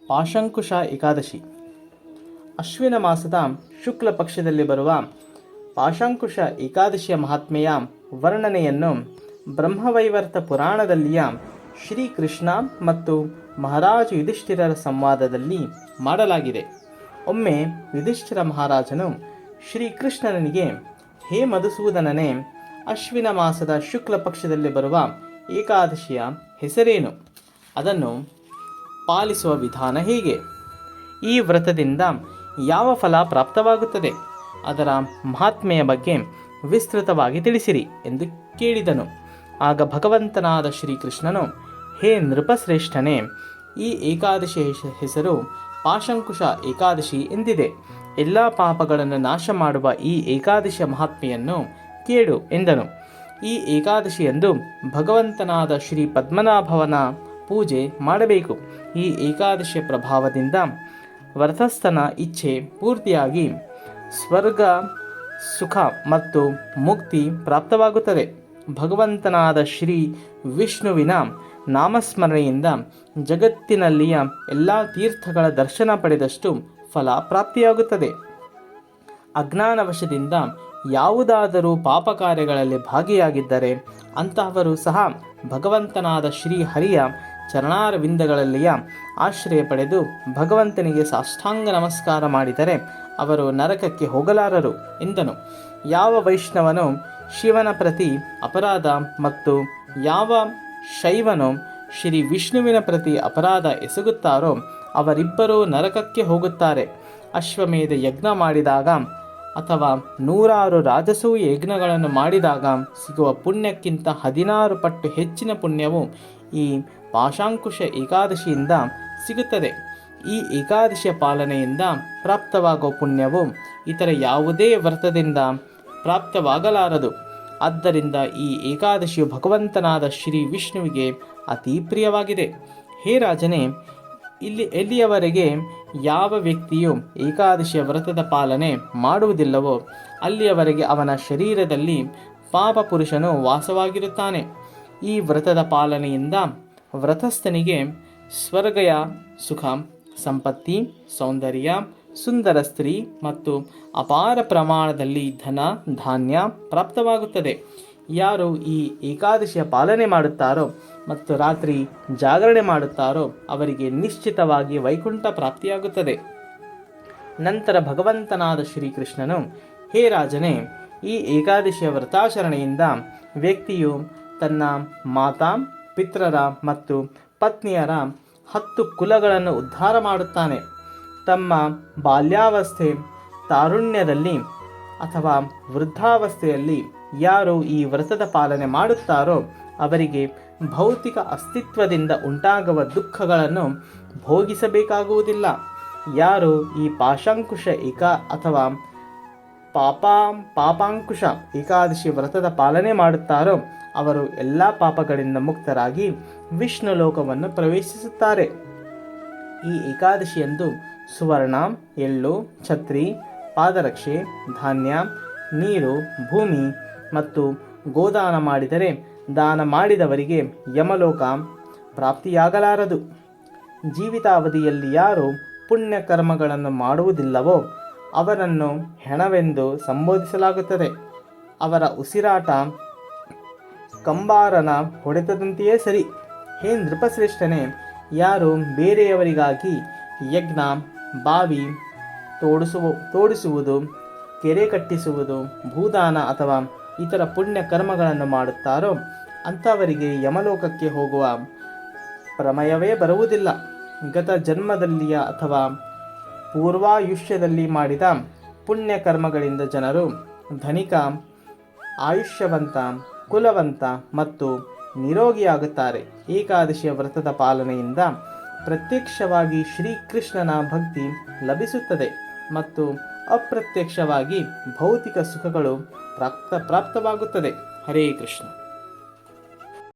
ಪಾಶಂಕುಶ ಏಕಾದಶಿ. ಅಶ್ವಿನ ಮಾಸದ ಶುಕ್ಲ ಪಕ್ಷದಲ್ಲಿ ಬರುವ ಪಾಶಂಕುಶ ಏಕಾದಶಿಯ ಮಹಾತ್ಮೆಯ ವರ್ಣನೆಯನ್ನು ಬ್ರಹ್ಮವೈವರ್ತ ಪುರಾಣದಲ್ಲಿಯ ಶ್ರೀಕೃಷ್ಣ ಮತ್ತು ಮಹಾರಾಜ ಯುಧಿಷ್ಠಿರರ ಸಂವಾದದಲ್ಲಿ ಮಾಡಲಾಗಿದೆ. ಒಮ್ಮೆ ಯುಧಿಷ್ಠಿರ ಮಹಾರಾಜನು ಶ್ರೀಕೃಷ್ಣನಿಗೆ, ಹೇ ಮಧುಸೂದನನೇ, ಅಶ್ವಿನ ಮಾಸದ ಶುಕ್ಲ ಪಕ್ಷದಲ್ಲಿ ಬರುವ ಏಕಾದಶಿಯ ಹೆಸರೇನು? ಅದನ್ನು ಪಾಲಿಸುವ ವಿಧಾನ ಹೇಗೆ? ಈ ವ್ರತದಿಂದ ಯಾವ ಫಲ ಪ್ರಾಪ್ತವಾಗುತ್ತದೆ? ಅದರ ಮಹಾತ್ಮೆಯ ಬಗ್ಗೆ ವಿಸ್ತೃತವಾಗಿ ತಿಳಿಸಿರಿ ಎಂದು ಕೇಳಿದನು. ಆಗ ಭಗವಂತನಾದ ಶ್ರೀಕೃಷ್ಣನು, ಹೇ ನೃಪಶ್ರೇಷ್ಠನೇ, ಈ ಏಕಾದಶಿ ಹೆಸರು ಪಾಶಂಕುಶ ಏಕಾದಶಿ ಎಂದಿದೆ. ಎಲ್ಲ ಪಾಪಗಳನ್ನು ನಾಶ ಮಾಡುವ ಈ ಏಕಾದಶಿಯ ಮಹಾತ್ಮೆಯನ್ನು ಕೇಳು ಎಂದನು. ಈ ಏಕಾದಶಿಯಂದು ಭಗವಂತನಾದ ಶ್ರೀ ಪದ್ಮನಾಭವನ ಪೂಜೆ ಮಾಡಬೇಕು. ಈ ಏಕಾದಶಿಯ ಪ್ರಭಾವದಿಂದ ವ್ರತಸ್ಥನ ಇಚ್ಛೆ ಪೂರ್ತಿಯಾಗಿ ಸ್ವರ್ಗ ಸುಖ ಮತ್ತು ಮುಕ್ತಿ ಪ್ರಾಪ್ತವಾಗುತ್ತದೆ. ಭಗವಂತನಾದ ಶ್ರೀ ವಿಷ್ಣುವಿನ ನಾಮಸ್ಮರಣೆಯಿಂದ ಜಗತ್ತಿನಲ್ಲಿಯ ಎಲ್ಲ ತೀರ್ಥಗಳ ದರ್ಶನ ಪಡೆದಷ್ಟು ಫಲ ಪ್ರಾಪ್ತಿಯಾಗುತ್ತದೆ. ಅಜ್ಞಾನವಶದಿಂದ ಯಾವುದಾದರೂ ಪಾಪ ಕಾರ್ಯಗಳಲ್ಲಿ ಭಾಗಿಯಾಗಿದ್ದರೆ ಅಂತಹವರು ಸಹ ಭಗವಂತನಾದ ಶ್ರೀಹರಿಯ ಚರಣಾರವಿಂದಗಳಲ್ಲಿಯ ಆಶ್ರಯ ಪಡೆದು ಭಗವಂತನಿಗೆ ಸಾಷ್ಟಾಂಗ ನಮಸ್ಕಾರ ಮಾಡಿದರೆ ಅವರು ನರಕಕ್ಕೆ ಹೋಗಲಾರರು ಎಂದನು. ಯಾವ ವೈಷ್ಣವನು ಶಿವನ ಪ್ರತಿ ಅಪರಾಧ ಮತ್ತು ಯಾವ ಶೈವನು ಶ್ರೀ ವಿಷ್ಣುವಿನ ಪ್ರತಿ ಅಪರಾಧ ಎಸಗುತ್ತಾರೋ ಅವರಿಬ್ಬರೂ ನರಕಕ್ಕೆ ಹೋಗುತ್ತಾರೆ. ಅಶ್ವಮೇಧ ಯಜ್ಞ ಮಾಡಿದಾಗ ಅಥವಾ 100 ರಾಜಸೂಯ ಯಜ್ಞಗಳನ್ನು ಮಾಡಿದಾಗ ಸಿಗುವ ಪುಣ್ಯಕ್ಕಿಂತ 16 ಪಟ್ಟು ಹೆಚ್ಚಿನ ಪುಣ್ಯವು ಈ ಪಾಶಾಂಕುಶ ಏಕಾದಶಿಯಿಂದ ಸಿಗುತ್ತದೆ. ಈ ಏಕಾದಶಿಯ ಪಾಲನೆಯಿಂದ ಪ್ರಾಪ್ತವಾಗುವ ಪುಣ್ಯವು ಇತರ ಯಾವುದೇ ವ್ರತದಿಂದ ಪ್ರಾಪ್ತವಾಗಲಾರದು. ಆದ್ದರಿಂದ ಈ ಏಕಾದಶಿಯು ಭಗವಂತನಾದ ಶ್ರೀ ವಿಷ್ಣುವಿಗೆ ಅತಿ ಪ್ರಿಯವಾಗಿದೆ. ಹೇ ರಾಜನೇ, ಎಲ್ಲಿಯವರೆಗೆ ಯಾವ ವ್ಯಕ್ತಿಯು ಏಕಾದಶಿಯ ವ್ರತದ ಪಾಲನೆ ಮಾಡುವುದಿಲ್ಲವೋ ಅಲ್ಲಿಯವರೆಗೆ ಅವನ ಶರೀರದಲ್ಲಿ ಪಾಪ ಪುರುಷನು ವಾಸವಾಗಿರುತ್ತಾನೆ. ಈ ವ್ರತದ ಪಾಲನೆಯಿಂದ ವ್ರತಸ್ಥನಿಗೆ ಸ್ವರ್ಗಯ ಸುಖ, ಸಂಪತ್ತಿ, ಸೌಂದರ್ಯ, ಸುಂದರ ಸ್ತ್ರೀ ಮತ್ತು ಅಪಾರ ಪ್ರಮಾಣದಲ್ಲಿ ಧನ ಧಾನ್ಯ ಪ್ರಾಪ್ತವಾಗುತ್ತದೆ. ಯಾರು ಈ ಏಕಾದಶಿಯ ಪಾಲನೆ ಮಾಡುತ್ತಾರೋ ಮತ್ತು ರಾತ್ರಿ ಜಾಗರಣೆ ಮಾಡುತ್ತಾರೋ ಅವರಿಗೆ ನಿಶ್ಚಿತವಾಗಿ ವೈಕುಂಠ ಪ್ರಾಪ್ತಿಯಾಗುತ್ತದೆ. ನಂತರ ಭಗವಂತನಾದ ಶ್ರೀಕೃಷ್ಣನು, ಹೇ ರಾಜನೇ, ಈ ಏಕಾದಶಿಯ ವ್ರತಾಚರಣೆಯಿಂದ ವ್ಯಕ್ತಿಯು ತನ್ನ ಮಾತಾ ಪಿತೃರ ಮತ್ತು ಪತ್ನಿಯರ 10 ಕುಲಗಳನ್ನು ಉದ್ಧಾರ ಮಾಡುತ್ತಾನೆ. ತಮ್ಮ ಬಾಲ್ಯಾವಸ್ಥೆ, ತಾರುಣ್ಯದಲ್ಲಿ ಅಥವಾ ವೃದ್ಧಾವಸ್ಥೆಯಲ್ಲಿ ಯಾರು ಈ ವ್ರತದ ಪಾಲನೆ ಮಾಡುತ್ತಾರೋ ಅವರಿಗೆ ಭೌತಿಕ ಅಸ್ತಿತ್ವದಿಂದ ಉಂಟಾಗುವ ದುಃಖಗಳನ್ನು ಭೋಗಿಸಬೇಕಾಗುವುದಿಲ್ಲ. ಯಾರು ಈ ಪಾಶಂಕುಶ ಅಥವಾ ಪಾಪಾಂಕುಶ ಏಕಾದಶಿ ವ್ರತದ ಪಾಲನೆ ಮಾಡುತ್ತಾರೋ ಅವರು ಎಲ್ಲ ಪಾಪಗಳಿಂದ ಮುಕ್ತರಾಗಿ ವಿಷ್ಣು ಲೋಕವನ್ನು ಪ್ರವೇಶಿಸುತ್ತಾರೆ. ಈ ಏಕಾದಶಿಯಂದು ಸುವರ್ಣ, ಎಳ್ಳು, ಛತ್ರಿ, ಪಾದರಕ್ಷೆ, ಧಾನ್ಯ, ನೀರು, ಭೂಮಿ ಮತ್ತು ಗೋದಾನ ಮಾಡಿದರೆ ದಾನ ಮಾಡಿದವರಿಗೆ ಯಮಲೋಕ ಪ್ರಾಪ್ತಿಯಾಗಲಾರದು. ಜೀವಿತಾವಧಿಯಲ್ಲಿ ಯಾರು ಪುಣ್ಯ ಕರ್ಮಗಳನ್ನು ಮಾಡುವುದಿಲ್ಲವೋ ಅವರನ್ನು ಹೆಣವೆಂದು ಸಂಬೋಧಿಸಲಾಗುತ್ತದೆ. ಅವರ ಉಸಿರಾಟ ಕಂಬಾರನ ಹೊಡೆತದಂತೆಯೇ ಸರಿ. ಹೇ ನೃಪಶ್ರೇಷ್ಠನೇ, ಯಾರು ಬೇರೆಯವರಿಗಾಗಿ ಯಜ್ಞ, ಬಾವಿ ತೋಡಿಸುವುದು, ಕೆರೆ ಕಟ್ಟಿಸುವುದು, ಭೂದಾನ ಅಥವಾ ಇತರ ಪುಣ್ಯ ಕರ್ಮಗಳನ್ನು ಮಾಡುತ್ತಾರೋ ಅಂಥವರಿಗೆ ಯಮಲೋಕಕ್ಕೆ ಹೋಗುವ ಪ್ರಮೇಯವೇ ಬರುವುದಿಲ್ಲ. ಗತ ಜನ್ಮದಲ್ಲಿಯ ಅಥವಾ ಪೂರ್ವಾಯುಷ್ಯದಲ್ಲಿ ಮಾಡಿದ ಪುಣ್ಯ ಕರ್ಮಗಳಿಂದ ಜನರು ಧನಿಕ, ಆಯುಷ್ಯವಂತ, ಕುಲವಂತ ಮತ್ತು ನಿರೋಗಿಯಾಗುತ್ತಾರೆ. ಏಕಾದಶಿಯ ವ್ರತದ ಪಾಲನೆಯಿಂದ ಪ್ರತ್ಯಕ್ಷವಾಗಿ ಶ್ರೀಕೃಷ್ಣನ ಭಕ್ತಿ ಲಭಿಸುತ್ತದೆ ಮತ್ತು ಅಪ್ರತ್ಯಕ್ಷವಾಗಿ ಭೌತಿಕ ಸುಖಗಳು ಪ್ರಾಪ್ತವಾಗುತ್ತದೆ. ಹರೇ ಕೃಷ್ಣ.